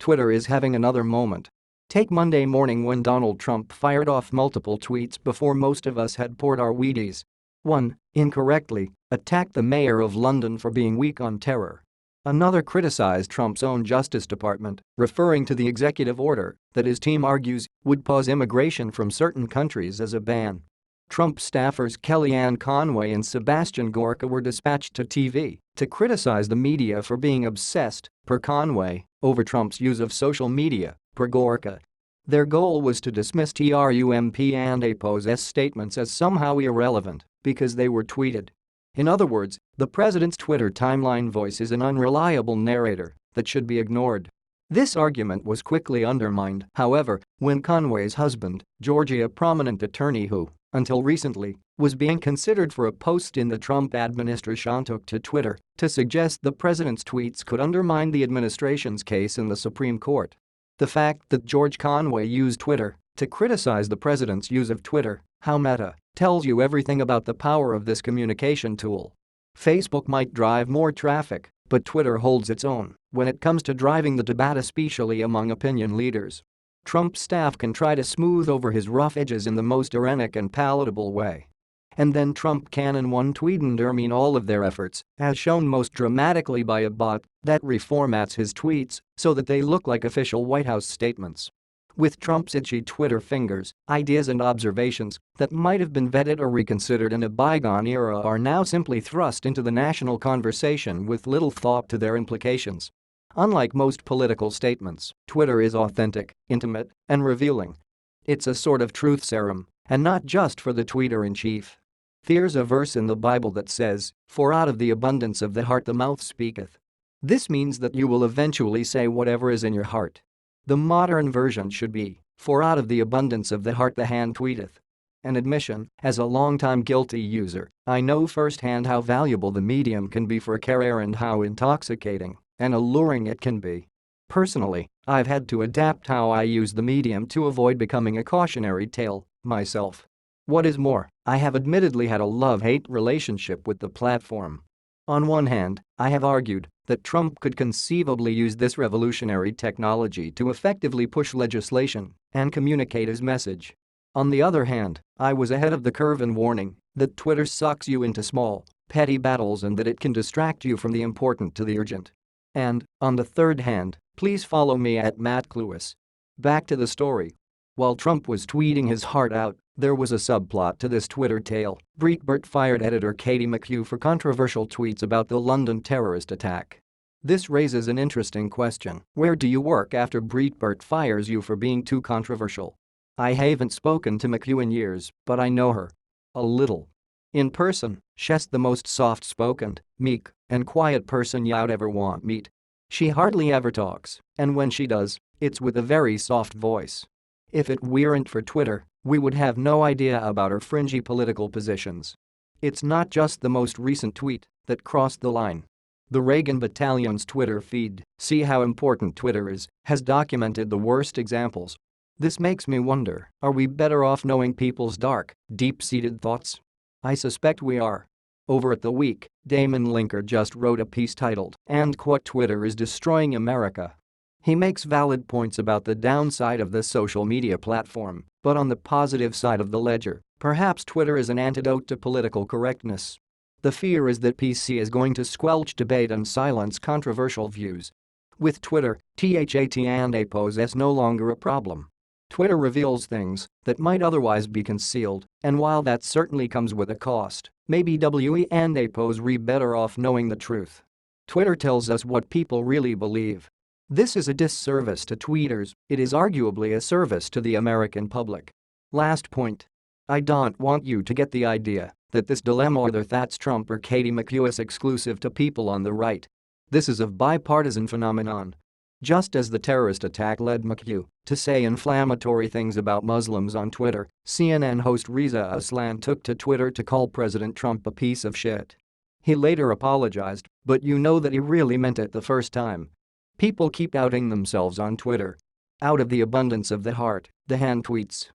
Twitter is having another moment. Take Monday morning when Donald Trump fired off multiple tweets before most of us had poured our Wheaties. 1. Incorrectly attacked the mayor of London for being weak on terror. Another criticized Trump's own Justice Department, referring to the executive order that his team argues would pause immigration from certain countries as a ban. Trump staffers Kellyanne Conway and Sebastian Gorka were dispatched to TV to criticize the media for being obsessed, per Conway, over Trump's use of social media, per Gorka. Their goal was to dismiss Trump and APO's statements as somehow irrelevant because they were tweeted. In other words, the president's Twitter timeline voice is an unreliable narrator that should be ignored. This argument was quickly undermined, however, when Conway's husband, Georgia, a prominent attorney who, until recently, was being considered for a post in the Trump administration, took to Twitter to suggest the president's tweets could undermine the administration's case in the Supreme Court. The fact that George Conway used Twitter to criticize the president's use of Twitter, how meta, tells you everything about the power of this communication tool. Facebook might drive more traffic, but Twitter holds its own when it comes to driving the debate, especially among opinion leaders. Trump's staff can try to smooth over his rough edges in the most ironic and palatable way. And then Trump can in one tweet undermine all of their efforts, as shown most dramatically by a bot that reformats his tweets so that they look like official White House statements. With Trump's itchy Twitter fingers, ideas and observations that might have been vetted or reconsidered in a bygone era are now simply thrust into the national conversation with little thought to their implications. Unlike most political statements, Twitter is authentic, intimate, and revealing. It's a sort of truth serum, and not just for the tweeter-in-chief. There's a verse in the Bible that says, "For out of the abundance of the heart the mouth speaketh." This means that you will eventually say whatever is in your heart. The modern version should be, "For out of the abundance of the heart the hand tweeteth." An admission, as a longtime guilty user, I know firsthand how valuable the medium can be for a career and how intoxicating and alluring it can be. Personally, I've had to adapt how I use the medium to avoid becoming a cautionary tale myself. What is more, I have admittedly had a love-hate relationship with the platform. On one hand, I have argued that Trump could conceivably use this revolutionary technology to effectively push legislation and communicate his message. On the other hand, I was ahead of the curve in warning that Twitter sucks you into small, petty battles and that it can distract you from the important to the urgent. And, on the third hand, please follow me at Matt Cluis. Back to the story. While Trump was tweeting his heart out, there was a subplot to this Twitter tale. Breitbart fired editor Katie McHugh for controversial tweets about the London terrorist attack. This raises an interesting question. Where do you work after Breitbart fires you for being too controversial? I haven't spoken to McHugh in years, but I know her. A little. In person, she's the most soft-spoken, meek, and quiet person you'd ever want meet. She hardly ever talks, and when she does, it's with a very soft voice. If it weren't for Twitter, we would have no idea about her fringy political positions. It's not just the most recent tweet that crossed the line. The Reagan Battalion's Twitter feed, "See How Important Twitter Is," has documented the worst examples. This makes me wonder, are we better off knowing people's dark, deep-seated thoughts? I suspect we are. Over at The Week, Damon Linker just wrote a piece titled, "And Quote Twitter is Destroying America." He makes valid points about the downside of this social media platform, but on the positive side of the ledger, perhaps Twitter is an antidote to political correctness. The fear is that PC is going to squelch debate and silence controversial views. With Twitter, THAT and APOS is no longer a problem. Twitter reveals things that might otherwise be concealed, and while that certainly comes with a cost, maybe we and APOS are better off knowing the truth. Twitter tells us what people really believe. This is a disservice to tweeters, it is arguably a service to the American public. Last point. I don't want you to get the idea that this dilemma whether that's Trump or Katie McHugh is exclusive to people on the right. This is a bipartisan phenomenon. Just as the terrorist attack led McHugh to say inflammatory things about Muslims on Twitter, CNN host Reza Aslan took to Twitter to call President Trump a piece of shit. He later apologized, but you know that he really meant it the first time. People keep outing themselves on Twitter. Out of the abundance of the heart, the hand tweets.